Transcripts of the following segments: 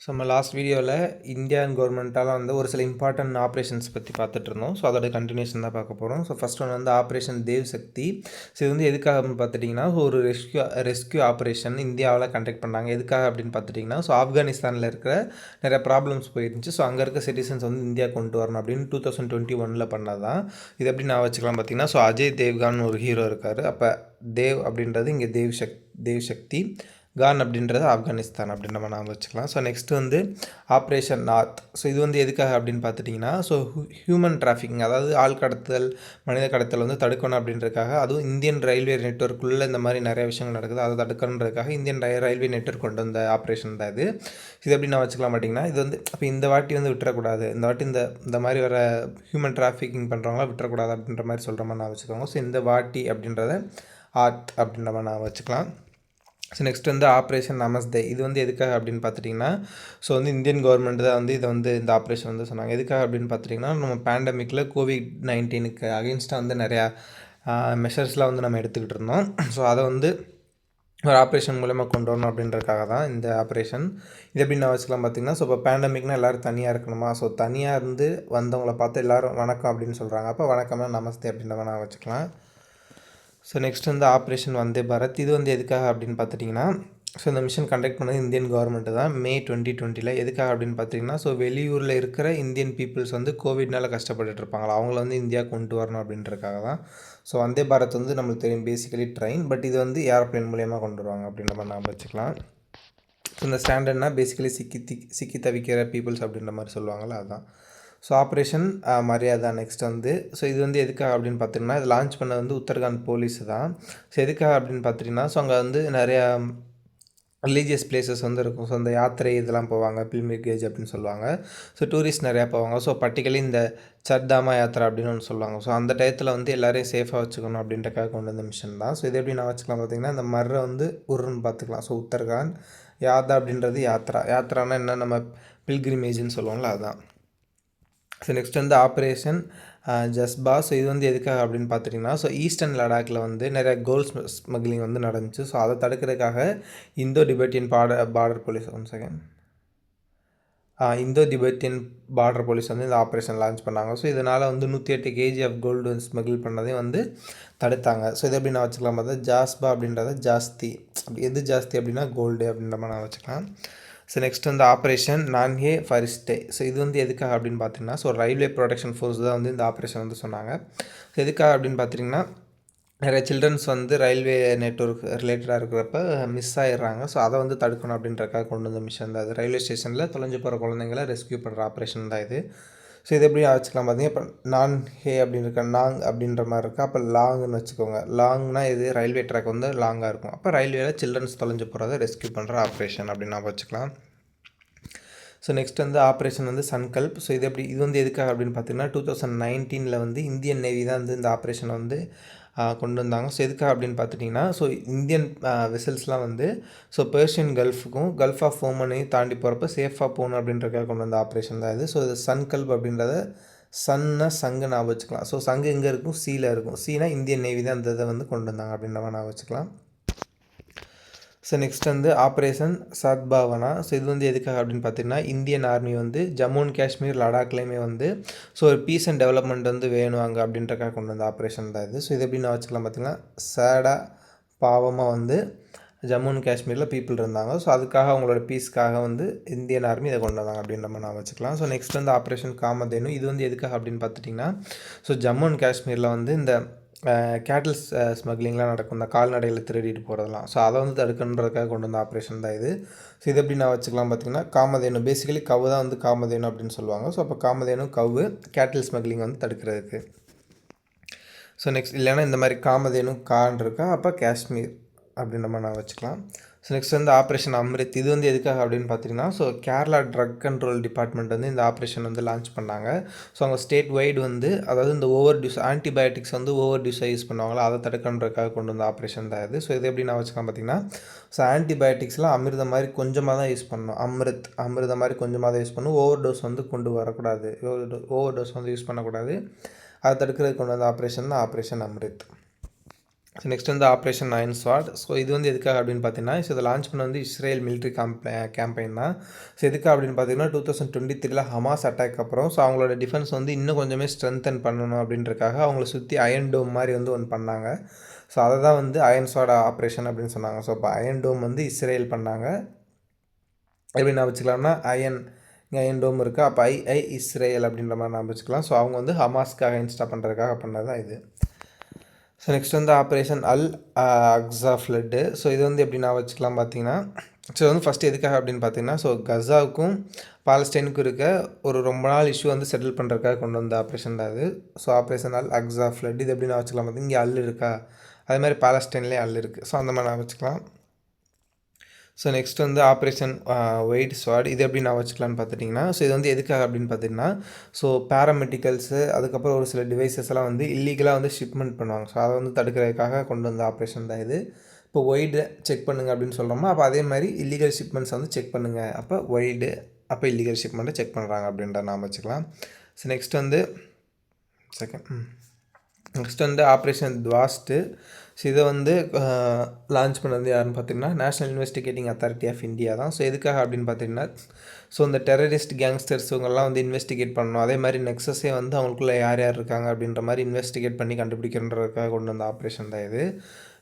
நம்ம லாஸ்ட் வீடியோவில் இந்தியன் கவர்மெண்ட்டால் வந்து ஒரு சில இம்பார்ட்டன்ட் ஆப்ரேஷன்ஸ் பற்றி பார்த்துட்டு இருந்தோம். ஸோ அதோட கண்டினியூஷன் தான் பார்க்க போகிறோம். ஸோ ஃபஸ்ட் ஒன் வந்து ஆப்ரேஷன் தேவ் சக்தி. ஸோ இது வந்து எதுக்காக அப்படின்னு பார்த்துட்டிங்கன்னா ஒரு ரெஸ்கியூ ஆப்ரேஷன் இந்தியாவில் கண்டக்ட் பண்ணாங்க. எதுக்காக அப்படின்னு பார்த்துட்டிங்கன்னா ஸோ ஆப்கானிஸ்தானில் இருக்கிற நிறைய ப்ராப்ளம்ஸ் போயிருந்துச்சு. ஸோ அங்கே இருக்க சிட்டிசன்ஸ் வந்து இந்தியா கொண்டு வரணும் அப்படின்னு 2021 பண்ணது தான். இது எப்படி நான் வச்சுக்கலாம் பார்த்தீங்கன்னா ஸோ அஜய் தேவ்கான் ஒரு ஹீரோ இருக்கார். அப்போ தேவ் அப்படின்றது இங்கே தேவ் சக்தி, கான் அப்படின்றது ஆப்கானிஸ்தான் அப்படின்னு நம்ம நாம் வச்சுக்கலாம். ஸோ நெக்ஸ்ட் வந்து ஆப்ரேஷன் நார்த். ஸோ இது வந்து எதுக்காக அப்படின்னு பார்த்துட்டிங்கன்னா ஸோ ஹியூமன் டிராஃபிக்கிங், அதாவது ஆள் கடத்தல், மனித கடத்தல் வந்து தடுக்கணும் அப்படின்றதுக்காக, அதுவும் இந்தியன் ரயில்வே நெட்வொர்க்குள்ளே இந்த மாதிரி நிறைய விஷயங்கள் நடக்குது, அதை தடுக்கணுன்றதுக்காக இந்தியன் ரயில்வே நெட்வொர்க் கொண்டு வந்த ஆப்ரேஷன் தான் இது. இது எப்படி நான் வச்சுக்கலாம் மாட்டிங்கன்னா இது வந்து இப்போ இந்த வாட்டி வந்து விட்டுறக்கூடாது, இந்த வாட்டி இந்த மாதிரி வர ஹியூமன் டிராஃபிக்கிங் பண்ணுறவங்களாம் விட்டுறக்கூடாது அப்படின்ற மாதிரி சொல்கிற மாதிரி நான் வச்சுக்கோங்க. ஸோ இந்த வாட்டி அப்படின்றத ஆர்ட் அப்படின்ற மாதிரி நான் வச்சுக்கலாம். ஸோ நெக்ஸ்ட் வந்து ஆப்ரேஷன் நமஸ்தே. இது வந்து எதுக்காக அப்படின்னு பார்த்துட்டிங்கன்னா ஸோ வந்து இந்தியன் கவர்மெண்ட் தான் வந்து இதை வந்து இந்த ஆப்ரேஷன் வந்து சொன்னாங்க. எதுக்காக அப்படின்னு பார்த்துட்டிங்கன்னா நம்ம பேண்டமிக்கில் COVID-19 அகெயின்ஸ்டாக வந்து நிறையா மெஷர்ஸ்லாம் வந்து நம்ம எடுத்துக்கிட்டு இருந்தோம். ஸோ அதை வந்து ஒரு ஆப்ரேஷன் மூலமா கொண்டு வரணும் அப்படின்றதுக்காக தான் இந்த ஆப்ரேஷன். இது எப்படி நான் வச்சுக்கலாம் பார்த்திங்கன்னா ஸோ இப்போ பேண்டமிக்னால் எல்லோரும் தனியாக இருக்கணுமா, ஸோ தனியாக இருந்து வந்தவங்கள பார்த்து எல்லோரும் வணக்கம் அப்படின்னு சொல்கிறாங்க. அப்போ வணக்கம்னா நமஸ்தே அப்படின்ற மாதிரி நான் வச்சுக்கலாம். ஸோ நெக்ஸ்ட் வந்து ஆப்ரேஷன் வந்தே பாரத். இது வந்து எதுக்காக அப்படின்னு பார்த்துட்டிங்கன்னா ஸோ இந்த மிஷன் கண்டக்ட் பண்ணது இந்தியன் கவர்மெண்ட்டு தான் May 2020. எதுக்காக அப்படின்னு பார்த்தீங்கன்னா ஸோ வெளியூரில் இருக்கிற இந்தியன் பீப்புள்ஸ் வந்து கோவிட்னால் கஷ்டப்பட்டுட்டு இருப்பாங்களா, அவங்கள வந்து இந்தியா கொண்டு வரணும் அப்படின்றதுக்காக தான். ஸோ வந்தே பாரத் வந்து நம்மளுக்கு தெரியும் பேசிக்கலி ட்ரெயின், பட் இது வந்து ஏரோப்ளேன் மூலியமாக கொண்டு வருவாங்க அப்படின்ற மாதிரி நாம் வச்சுக்கலாம். ஸோ இந்த ஸ்டாண்டர்ட்னா பேசிக்கலி சிக்கி தவிக்கிற பீப்புள்ஸ் அப்படின்ற மாதிரி சொல்லுவாங்கள்ல, அதுதான். ஸோ ஆப்ரேஷன் மரியாதா நெக்ஸ்ட் வந்து ஸோ இது வந்து எதுக்காக அப்படின்னு பார்த்தீங்கன்னா இது லான்ச் பண்ணது வந்து உத்தரகாண்ட் போலீஸ் தான். ஸோ எதுக்காக அப்படின்னு பார்த்தீங்கன்னா ஸோ அங்கே வந்து நிறையா ரிலீஜியஸ் பிளேசஸ் வந்து இருக்கும். ஸோ அந்த யாத்திரை இதெல்லாம் போவாங்க, பில்மிகேஜ் அப்படின்னு சொல்லுவாங்க. ஸோ டூரிஸ்ட் நிறையா போவாங்க. ஸோ பர்டிகுலர்லி இந்த சர்தாமா யாத்திரை அப்படின்னு ஒன்று சொல்லுவாங்க. ஸோ அந்த டயத்தில் வந்து எல்லோரையும் சேஃபாக வச்சுக்கணும் அப்படின்றக்காக கொண்டு வந்த மிஷன் தான். ஸோ இது எப்படி நான் வச்சுக்கலாம் பார்த்தீங்கன்னா இந்த மர்ரை வந்து உருன்னு பார்த்துக்கலாம். ஸோ உத்தரகாண்ட், யாதா அப்படின்றது யாத்ரானா என்ன, நம்ம பில்கிரிமேஜ்னு சொல்லுவோம்ல, அதுதான். ஸோ நெக்ஸ்ட் வந்து ஆப்ரேஷன் ஜஸ்பா. ஸோ இது வந்து எதுக்காக அப்படின்னு பார்த்துட்டிங்கன்னா ஸோ ஈஸ்டர்ன் லடாக்கில் வந்து நிறைய கோல்ட் ஸ்மக்லிங் வந்து நடந்துச்சு. ஸோ அதை தடுக்கிறதுக்காக Indo Tibetan Border Police Indo Tibetan Border Police வந்து இந்த ஆப்ரேஷன் லான்ச் பண்ணாங்க. ஸோ இதனால் வந்து 108 kg ஆஃப் கோல்டு ஸ்மகிள் பண்ணதையும் வந்து தடுத்தாங்க. ஸோ இது எப்படி நான் வச்சுக்கலாம் பார்த்தா ஜாஸ்பா அப்படின்றத ஜாஸ்தி, அப்படி எது ஜாஸ்தி அப்படின்னா கோல்டு அப்படின்ற மாதிரி நான் வச்சுக்கலாம். ஸோ நெக்ஸ்ட் வந்து ஆப்ரேஷன் நான்ஹே ஃபரிஸ்டே. ஸோ இது வந்து எதுக்காக அப்படின்னு பார்த்தீங்கன்னா ஸோ ரயில்வே ப்ரொடெக்ஷன் ஃபோர்ஸ் தான் வந்து இந்த ஆப்ரேஷன் வந்து சொன்னாங்க. ஸோ எதுக்காக அப்படின்னு பார்த்தீங்கன்னா நிறைய சில்ட்ரன்ஸ் வந்து ரயில்வே நெட்வொர்க் ரிலேட்டடாக இருக்கிறப்ப மிஸ் ஆகிடுறாங்க. ஸோ அதை வந்து தடுக்கணும் அப்படின்றக்காக கொண்டு வந்த மிஷன் தான் அது. ரயில்வே ஸ்டேஷனில் தொலைஞ்சு போகிற குழந்தைங்களை ரெஸ்க்யூ பண்ணுற ஆப்ரேஷன் தான் இது. ஸோ இது எப்படி வச்சுக்கலாம் பார்த்தீங்கன்னா இப்போ நான் ஹே அப்படின்னு இருக்க நாங் அப்படின்ற மாதிரி இருக்குது. அப்போ லாங்குன்னு வச்சுக்கோங்க. லாங்னா இது ரயில்வே ட்ராக் வந்து லாங்காக இருக்கும். அப்போ ரயில்வேயில் சில்ட்ரன்ஸ் தொலைஞ்சு போகிறத ரெஸ்க்யூ பண்ணுற ஆப்ரேஷன் அப்படின்னு நான் வச்சுக்கலாம். ஸோ நெக்ஸ்ட் வந்து ஆப்ரேஷன் வந்து சன்கல்ப். ஸோ இது வந்து எதுக்காக அப்படின்னு பார்த்தீங்கன்னா 2019 வந்து இந்தியன் நேவி தான் வந்து இந்த ஆப்ரேஷனை வந்து கொண்டு வந்தாங்க. ஸோ எதுக்காக அப்படின்னு பார்த்துட்டிங்கன்னா ஸோ இந்தியன் வெசல்ஸ்லாம் வந்து ஸோ பெர்ஷியன் கல்ஃபுக்கும் கல்ஃப் ஆஃப் ஓமனையும் தாண்டி போகிறப்ப சேஃபாக போகணும் அப்படின்றக்காக கொண்டு வந்த ஆப்ரேஷன் தான் இது. ஸோ இது சன்கல்ப் அப்படின்றத சங்கு நான் வச்சுக்கலாம். ஸோ சங்கு எங்கே இருக்கும், சீல இருக்கும். சீனா இந்தியன் நேவி தான் அந்த இதை வந்து கொண்டு வந்தாங்க அப்படின்ற மாதிரி நான் வச்சுக்கலாம். ஸோ நெக்ஸ்ட் வந்து ஆப்ரேஷன் சத்பாவனா. ஸோ இது வந்து எதுக்காக அப்படின்னு பார்த்தீங்கன்னா இந்தியன் ஆர்மி வந்து ஜம்மு அண்ட் காஷ்மீர் லடாக்லேயுமே வந்து ஸோ ஒரு பீஸ் அண்ட் டெவலப்மெண்ட் வந்து வேணும் அங்கே அப்படின்றக்காக கொண்டு வந்த ஆப்ரேஷன் தான் இது. ஸோ இது எப்படி நான் வச்சுக்கலாம் பார்த்தீங்கன்னா சேடாக பாவமாக வந்து ஜம்மு அண்ட் காஷ்மீரில் பீப்புள் இருந்தாங்க. ஸோ அதுக்காக அவங்களோட பீஸ்க்காக வந்து இந்தியன் ஆர்மி இதை கொண்டு வந்தாங்க அப்படின்ற மாதிரி நான் வச்சுக்கலாம். ஸோ நெக்ஸ்ட் வந்து ஆப்ரேஷன் காமதேனு. இது வந்து எதுக்காக அப்படின்னு பார்த்துட்டிங்கன்னா ஸோ ஜம்மு அண்ட் காஷ்மீரில் வந்து இந்த கேட்டில் ஸ்மக்லிங்லாம் நடக்கும், இந்த கால்நடையில் திருடிட்டு போகிறதெல்லாம். ஸோ அதை வந்து தடுக்கணுன்றதுக்காக கொண்டு வந்த ஆப்ரேஷன் தான் இது. ஸோ இது எப்படி நான் வச்சுக்கலாம் பார்த்திங்கன்னா காமதேனு, பேசிக்கலி கவு தான் வந்து காமதேனு அப்படின்னு சொல்லுவாங்க. ஸோ அப்போ காமதேனு கவு கேட்டில் ஸ்மக்லிங் வந்து தடுக்கிறதுக்கு. ஸோ நெக்ஸ்ட் இல்லைன்னா இந்த மாதிரி காமதேனு கான் இருக்கா, அப்போ காஷ்மீர் அப்படின்ற மாதிரி நான் வச்சுக்கலாம். ஸோ நெக்ஸ்ட் வந்து ஆப்ரேஷன் அம்ரித். இது வந்து எதுக்காக அப்படின்னு பார்த்தீங்கன்னா so Kerala drug control department வந்து இந்த ஆப்ரேஷன் வந்து லான்ச் பண்ணாங்க. ஸோ அவங்க ஸ்டேட் வைடு வந்து அதாவது இந்த ஓவர் டியூஸ் ஆன்டிபயோட்டிக்ஸ் வந்து ஓவர் டியூஸாக யூஸ் பண்ணுவாங்களா, அதை தடுக்கன்றதுக்காக கொண்டு வந்த ஆப்ரேஷன் தான் இது. ஸோ இது எப்படி நான் வச்சுக்கலாம் பார்த்தீங்கன்னா ஸோ ஆன்டிபயோட்டிக்ஸ்லாம் அமிர்த மாதிரி கொஞ்சமாக தான் யூஸ் பண்ணணும். அமிர்த மாதிரி கொஞ்சமாக தான் யூஸ் பண்ணணும். ஓவர் டோஸ் வந்து கொண்டு வரக்கூடாது, ஓவர் டோஸ் வந்து யூஸ் பண்ணக்கூடாது. அதை தடுக்கிறதுக்கு கொண்டு வந்த ஆப்ரேஷன் தான் ஆப்ரேஷன் அம்ரித். ஸோ நெக்ஸ்ட் வந்து ஆப்ரேஷன் அயன் ஸ்வாட். ஸோ இது வந்து எதுக்காக அப்படின்னு பார்த்தீங்கன்னா, ஸோ இதை லான்ச் பண்ண வந்து இஸ்ரேல் மிலிட்ரி கேம்பெயின் தான். ஸோ எதுக்காக அப்படின்னு பார்த்தீங்கன்னா 2023 ஹமாஸ் அட்டாக் அப்புறம் ஸோ அவங்களோட டிஃபென்ஸ் வந்து இன்னும் கொஞ்சமே ஸ்ட்ரென்தன் பண்ணணும் அப்படின்றக்காக அவங்கள சுற்றி அயன் டோம் மாதிரி வந்து ஒன்று பண்ணாங்க. ஸோ அதை தான் வந்து அயன் ஸ்வாட் ஆப்ரேஷன் அப்படின்னு சொன்னாங்க. ஸோ இப்போ அயன் டோம் வந்து இஸ்ரேல் பண்ணாங்க. எப்படி நான் வச்சுக்கலாம்னா இங்கே அயன் டோம் இருக்குது, அப்போ இஸ்ரேல் அப்படின்ற மாதிரி நான் வச்சுக்கலாம். ஸோ அவங்க வந்து ஹமாஸ்க்காக இன்ஸ்டா பண்ணுறதுக்காக பண்ணது தான் இது. ஸோ நெக்ஸ்ட் வந்து ஆப்ரேஷன் அக்ஸா ஃப்ளட்டு. ஸோ இது வந்து எப்படி நான் வச்சுக்கலாம் பார்த்தீங்கன்னா, ஸோ வந்து ஃபஸ்ட்டு எதுக்காக அப்படின்னு பார்த்தீங்கன்னா, ஸோ கசாவுக்கும் பாலஸ்டைனுக்கும் இருக்க ஒரு ரொம்ப நாள் இஷ்யூ வந்து செட்டில் பண்ணுறதுக்காக கொண்டு வந்த ஆப்ரேஷன் தான் அது. ஸோ ஆப்ரேஷன் அக்ஸா ஃப்ளட் இது எப்படி நான் வச்சுக்கலாம் பார்த்தீங்கன்னா, இங்கே இருக்கா, அதே மாதிரி பாலஸ்டைன்லேயே இருக்குது. ஸோ அந்த மாதிரி நான் வச்சுக்கலாம். ஸோ நெக்ஸ்ட் வந்து ஆப்ரேஷன் ஒயிட் ஸ்வாட் இது எப்படி நான் வச்சுக்கலான்னு பார்த்துட்டிங்கன்னா, ஸோ இது வந்து எதுக்காக அப்படின்னு பார்த்தீங்கன்னா, ஸோ பேராமெடிக்கல்ஸு அதுக்கப்புறம் ஒரு சில டிவைசஸ் எல்லாம் வந்து இல்லீகலாக வந்து ஷிப்மெண்ட் பண்ணுவாங்க. ஸோ அதை வந்து தடுக்கிறதுக்காக கொண்டு வந்த ஆப்ரேஷன் தான் இது. இப்போ ஒய்டு செக் பண்ணுங்கள் அப்படின்னு சொல்கிறோமா, அப்போ அதே மாதிரி இல்லீகல் ஷிப்மெண்ட்ஸ் வந்து செக் பண்ணுங்கள், அப்போ ஒய்டு அப்போ இல்லீகல் ஷிப்மெண்ட்டை செக் பண்ணுறாங்க அப்படின்ற நாம் வச்சுக்கலாம். ஸோ நெக்ஸ்ட் வந்து நெக்ஸ்ட் வந்து ஆப்ரேஷன் துவாஸ்ட்டு. ஸோ இதை வந்து லான்ச் பண்ணது யாருன்னு பார்த்தீங்கன்னா, national investigating authority of India தான். ஸோ எதுக்காக அப்படின்னு பார்த்தீங்கன்னா, ஸோ இந்த டெரரிஸ்ட் கேங்ஸ்டர்ஸ் இவங்கெல்லாம் வந்து இன்வெஸ்டிகேட் பண்ணணும். அதே மாதிரி நெக்ஸஸே வந்து அவங்களுக்குள்ளே யார் யார் இருக்காங்க அப்படின்ற மாதிரி இன்வெஸ்டிகேட் பண்ணி கண்டுபிடிக்கிறதுக்காக கொண்டு வந்த ஆப்ரேஷன் தான் இது.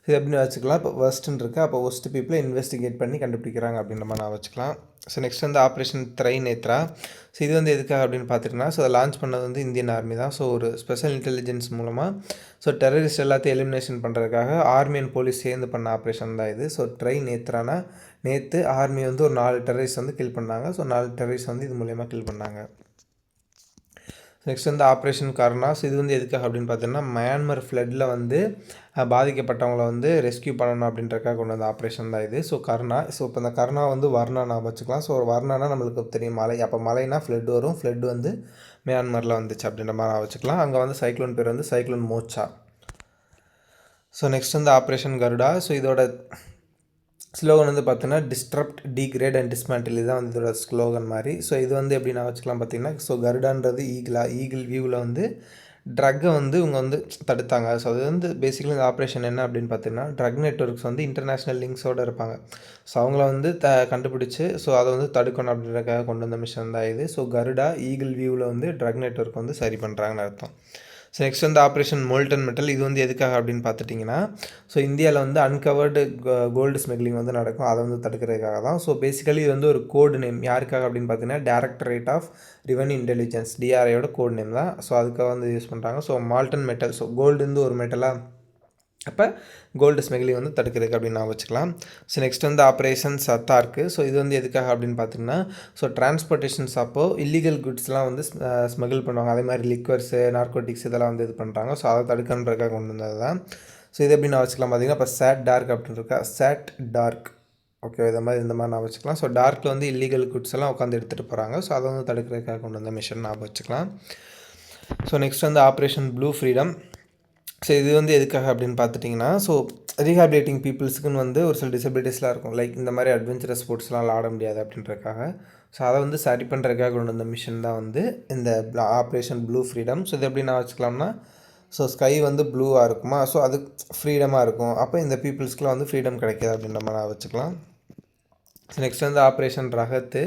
இது எப்படின்னு வச்சுக்கலாம், இப்போ ஒஸ்ட்டுன்னு இருக்குது, அப்போ ஒஸ்ட் பீப்புளை இன்வெஸ்டிகேட் பண்ணி கண்டுபிடிக்கிறாங்க அப்படின்ற மாதிரி நான் வச்சுக்கலாம். ஸோ நெக்ஸ்ட் வந்து ஆப்ரேஷன் திரைநேத்ரா. ஸோ இது வந்து எதுக்காக அப்படின்னு பார்த்துட்டிங்கன்னா, ஸோ அதை லான்ச் பண்ணது வந்து இந்தியன் ஆர்மி தான். ஸோ ஒரு ஸ்பெஷல் இன்டெலிஜென்ஸ் மூலமாக ஸோ டெரரிஸ்ட் எல்லாத்தையும் எலிமினேஷன் பண்ணுறதுக்காக ஆர்மி அண்ட் போலீஸ் சேர்ந்து பண்ண ஆப்ரேஷன் தான் இது. ஸோ திரைநேத்ரானா நேற்று ஆர்மி வந்து ஒரு 4 டெரரிஸ்ட் வந்து கில் பண்ணாங்க. ஸோ 4 டெரரிஸ்ட் வந்து இது மூலயமா கில் பண்ணாங்க. நெக்ஸ்ட் வந்து ஆப்ரேஷன் கருணாஸ். இது வந்து எதுக்காக அப்படின்னு பார்த்தீங்கன்னா, மயான்மர் ஃப்ளட்டில் வந்து பாதிக்கப்பட்டவங்களை வந்து ரெஸ்கியூ பண்ணணும் அப்படின்றக்காக கொண்டு வந்த ஆப்ரேஷன் தான் இது. ஸோ கருணா. ஸோ இப்போ இந்த கருணா வந்து வர்ணா நான் வச்சுக்கலாம். ஸோ வர்ணானா நம்மளுக்கு தெரியும் மலை, அப்போ மலைனா ஃப்ளட் வரும், ஃப்ளட் வந்து மியான்மரில் வந்துச்சு அப்படின்ற மாதிரி நான் வச்சுக்கலாம். அங்கே வந்து சைக்ளோன் பேர் வந்து சைக்ளோன் மோச்சா. ஸோ நெக்ஸ்ட் வந்து ஆப்ரேஷன் கருடா. ஸோ இதோட ஸ்லோகன் வந்து பார்த்தீங்கன்னா, டிஸ்ட்ரப்ட், டிகிரேட் அண்ட் டிஸ்மேண்டில், இதுதான் வந்து இதோட ஸ்லோகன் மாதிரி. ஸோ இது வந்து எப்படி நான் வச்சுக்கலாம் பார்த்தீங்கன்னா, ஸோ கருடான்றது ஈகிள் வியூவில் வந்து ட்ரக்கை வந்து இவங்க வந்து தடுத்தாங்க. ஸோ அது வந்து பேசிக்கலி இந்த ஆப்ரேஷன் என்ன அப்படின்னு பார்த்தீங்கன்னா, ட்ரக் நெட்ஒர்க்ஸ் வந்து இன்டர்நேஷ்னல் லிங்க்ஸோடு இருப்பாங்க. ஸோ அவங்கள வந்து கண்டுபிடிச்சி ஸோ அதை வந்து தடுக்கணும் அப்படின்றக்காக கொண்டு வந்த மிஷன் தான் இது. ஸோ கருடா ஈகிள் வியூவில் வந்து ட்ரக் நெட்ஒர்க் வந்து சரி பண்ணுறாங்கன்னு அர்த்தம். ஸோ நெக்ஸ்ட் வந்து ஆப்ரேஷன் மோல்டன் மெட்டல். இது வந்து எதுக்காக அப்படின்னு பார்த்துட்டிங்கன்னா, ஸோ இந்தியாவில் வந்து அன்கவர்டு கோல்டு ஸ்மெக்லிங் வந்து நடக்கும், அதை வந்து தடுக்கிறதுக்காக தான். ஸோ பேசிக்கலி இது வந்து ஒரு கோடு நேம் யாருக்காக அப்படின்னு பார்த்தீங்கன்னா, டைரக்டரேட் ஆஃப் ரெவென்யூ இன்டெலிஜென்ஸ் டிஆர்ஐயோட கோட் நேம் தான். ஸோ அதுக்காக வந்து யூஸ் பண்ணுறாங்க. So molten metal, so gold வந்து ஒரு மெட்டலாக, அப்போ கோல்டு ஸ்மெக்லிங் வந்து தடுக்கிறதுக்கு அப்படின்னு நான் வச்சுக்கலாம். ஸோ நெக்ஸ்ட் வந்து ஆப்ரேஷன் சத்தார்க்கு. ஸோ இது வந்து எதுக்காக அப்படின்னு பார்த்தீங்கன்னா, ஸோ டிரான்ஸ்போர்ட்டேஷன்ஸ் அப்போது இல்லீகல் குட்ஸ்லாம் வந்து ஸ்மகிள் பண்ணுவாங்க. அதே மாதிரி லிக்வர்ஸு, நார்கோட்டிக்ஸ் இதெல்லாம் வந்து இது பண்ணுறாங்க. ஸோ அதை தடுக்கன்றதுக்காக கொண்டு வந்தது தான். ஸோ இது எப்படி நான் வச்சுக்கலாம் பார்த்தீங்கன்னா, இப்போ சேட் டார்க் அப்படின்னு இருக்கா, சேட் டார்க், ஓகே, இந்த மாதிரி நான் வச்சுக்கலாம். ஸோ டார்க்கில் வந்து இல்லீகல் குட்ஸ் எல்லாம் உட்காந்து எடுத்துகிட்டு போகிறாங்க. ஸோ அதை வந்து தடுக்கிறதுக்காக கொண்டு வந்த மிஷன் நான் வச்சுக்கலாம். ஸோ நெக்ஸ்ட் வந்து ஆப்ரேஷன் ப்ளூ ஃப்ரீடம். ஸோ இது வந்து எதுக்காக அப்படின்னு பார்த்துட்டிங்கன்னா, ஸோ ரீஹாபிலேட்டிங் பீப்புள்ஸுக்குன்னு வந்து ஒரு சில டிசபிலிட்டிஸ்லாம் இருக்கும், லைக் இந்த மாதிரி அட்வென்ச்சரஸ் ஸ்போர்ட்ஸ்லாம் விளாட முடியாது அப்படின்றதுக்காக. ஸோ அதை வந்து சரி பண்ணுறதுக்காக கொண்டு வந்த மிஷன் தான் வந்து இந்த ஆப்ரேஷன் ப்ளூ ஃப்ரீடம். ஸோ இது எப்படி நான் வச்சுக்கலாம்னா, ஸோ ஸ்கை வந்து ப்ளூவாக இருக்குமா, ஸோ அது ஃப்ரீடமாக இருக்கும், அப்போ இந்த பீப்புள்ஸ்க்குலாம் வந்து ஃப்ரீடம் கிடைக்காது அப்படின்ற மாதிரி நான் வச்சுக்கலாம். ஸோ நெக்ஸ்ட் வந்து ஆப்ரேஷன் ரகத்து.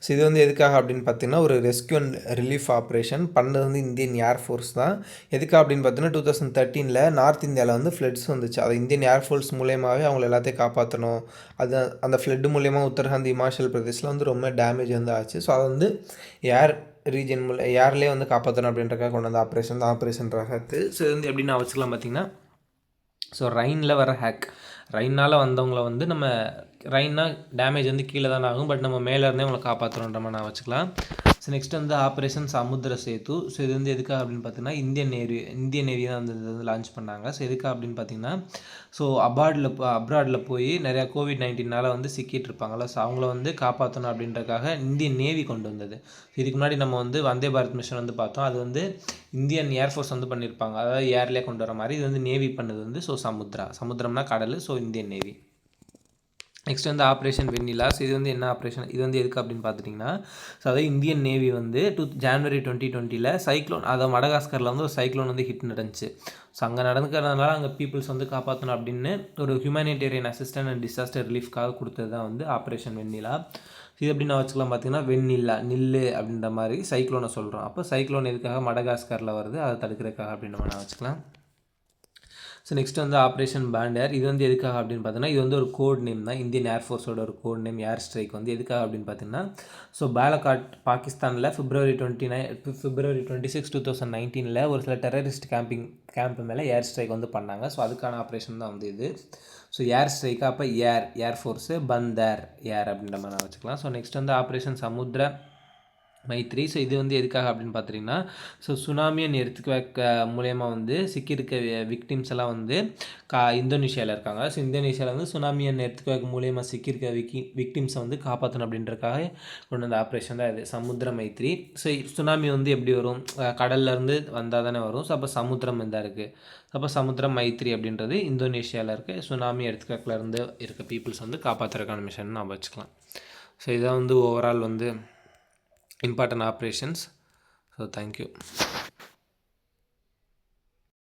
ஸோ இது வந்து எதுக்காக அப்படின்னு பார்த்தீங்கன்னா, ஒரு ரெஸ்கியூ அண்ட் ரிலீஃப் ஆப்ரேஷன் பண்ணது வந்து இந்தியன் ஏர்ஃபோர்ஸ் தான். எதுக்காக அப்படின்னு பார்த்தீங்கன்னா, 2013 நார்த் இந்தியாவில் வந்து ஃப்ளட்ஸ் வந்துச்சு. அது இந்தியன் ஏர்ஃபோர்ஸ் மூலியமாகவே அவங்கள எல்லாத்தையும் காப்பாற்றணும். அது அந்த ஃப்ளட்டு மூலியமாக உத்தரகாண்ட், இமாச்சல் பிரதேஷில் வந்து ரொம்ப டேமேஜ் வந்து ஆச்சு. ஸோ அதை வந்து ஏர் ரீஜன் ஏர்லேயே வந்து காப்பாற்றணும் அப்படின்றக்காக கொண்டு வந்த ஆப்ரேஷன் தான் ஆப்ரேஷன் ரகத்து. ஸோ இது வந்து எப்படின்னு வச்சுக்கலாம் பார்த்தீங்கன்னா, ஸோ ரைனில் வர ஹேக், ரைனால் வந்தவங்கள வந்து நம்ம ரைன்னா டேமேஜ் வந்து கீழே தான் ஆகும், பட் நம்ம மேலே இருந்தே அவங்களை காப்பாற்றணுன்ற மாதிரி நான் வச்சுக்கலாம். ஸோ நெக்ஸ்ட் வந்து ஆப்ரேஷன் சமுத்திர சேத்து. ஸோ இது வந்து எதுக்காக அப்படின்னு பார்த்தீங்கன்னா, இந்தியன் நேவி தான் வந்து இது வந்து லான்ச் பண்ணாங்க. ஸோ எதுக்காக அப்படின்னு பார்த்தீங்கன்னா, ஸோ அப்ராடில் போய் நிறையா COVID-19 வந்து சிக்கிட்டு இருப்பாங்கள்ல, ஸோ அவங்கள வந்து காப்பாற்றணும் அப்படின்றக்காக இந்தியன் நேவி கொண்டு வந்தது. இதுக்கு முன்னாடி நம்ம வந்து வந்தே பாரத் மிஷன் வந்து பார்த்தோம், அது வந்து இந்தியன் ஏர்ஃபோர்ஸ் வந்து பண்ணியிருப்பாங்க, அதாவது ஏர்லேயே கொண்டு வர மாதிரி. இது வந்து நேவி பண்ணது வந்து ஸோ சமுத்திரம்னா கடல், ஸோ இந்தியன் நேவி. நெக்ஸ்ட் வந்து ஆப்ரேஷன் வெண்ணிலாஸ். இது வந்து என்ன ஆப்ரேஷன், இது வந்து எதுக்கு அப்படின்னு பார்த்துட்டிங்கன்னா, ஸோ அதாவது இந்தியன் நேவி வந்து ஜான்வரி 2020 சைக்ளோன், அதாவது மடகாஸ்கரில் வந்து ஒரு சைக்ளோன் வந்து ஹிட் நடந்துச்சு. ஸோ அங்கே நடந்துக்கிறதுனால அங்கே பீப்புள்ஸ் வந்து காப்பாற்றணும் அப்படின்னு ஒரு ஹியூமனிடேரியன் அசிஸ்டன்ட் அண்ட் டிசாஸ்டர் ரிலீஃப்காக கொடுத்தது தான் வந்து ஆப்ரேஷன் வெண்ணிலா. இது எப்படி நான் வச்சுக்கலாம் பார்த்தீங்கன்னா, வெண்ணிலா நில்லு அப்படின்ற மாதிரி சைக்ளோனை சொல்கிறோம். அப்போ சைக்ளோன் எதுக்காக மடகாஸ்கரில் வருது, அதை தடுக்கிறதுக்காக அப்படின்ற மாதிரி நான் வச்சுக்கலாம். ஸோ நெக்ஸ்ட் வந்து ஆப்ரேஷன் பேண்டர். இது வந்து எதுக்காக அப்படின்னு பார்த்தீங்கன்னா, இது வந்து ஒரு கோட் நேம் தான், இந்தியன் ஏர்ஃபோர்ஸோட ஒரு கோட் நேம். ஏர் ஸ்ட்ரைக் வந்து எதுக்காக அப்படின்னு பார்த்தீங்கன்னா, ஸோ பாலகாட் பாகிஸ்தானில் February 26, 2019 ஒரு சில டெரரிஸ்ட் கேம்ப் மேலே ஏர் ஸ்ட்ரைக் வந்து பண்ணாங்க. ஸோ அதுக்கான ஆப்ரேஷன் தான் வந்து இது. ஸோ ஏர் ஸ்ட்ரைக்காக அப்போ ஏர்ஃபோர்ஸு பந்தர் ஏர் அப்படின்ற மாதிரி நான் வச்சுக்கலாம். ஸோ நெக்ஸ்ட் வந்து ஆப்ரேஷன் சமுத்திர மைத்ரி. ஸோ இது வந்து எதுக்காக அப்படின்னு பார்த்துட்டிங்கன்னா, ஸோ சுனாமி அண்ட் எர்த்குவேக் மூலயமா வந்து சிக்கியிருக்க விக்டிம்ஸ் எல்லாம் வந்து இந்தோனேஷியாவில் இருக்காங்க. ஸோ இந்தோனேஷியாவில் வந்து சுனாமி அண்ட் எர்த்குவேக் மூலயமா சிக்கியிருக்க விக்டிம்ஸை வந்து காப்பாற்றணும் அப்படின்றக்காக கொண்டு வந்த ஆப்ரேஷன் தான் இது சமுத்திர மைத்ரி. ஸோ சுனாமி வந்து எப்படி வரும், கடல்லேருந்து வந்தால் தானே வரும். ஸோ அப்போ சமுத்திரம் தான் இருக்குது. அப்போ சமுத்திர மைத்ரி அப்படின்றது இந்தோனேஷியாவில் இருக்க சுனாமி எர்த்குவேக்லேருந்து இருக்க பீப்புள்ஸ் வந்து காப்பாற்றுறதுக்கான மிஷன் நான் வச்சுக்கலாம். ஸோ இதான் வந்து ஓவரால் வந்து important operations. So thank you.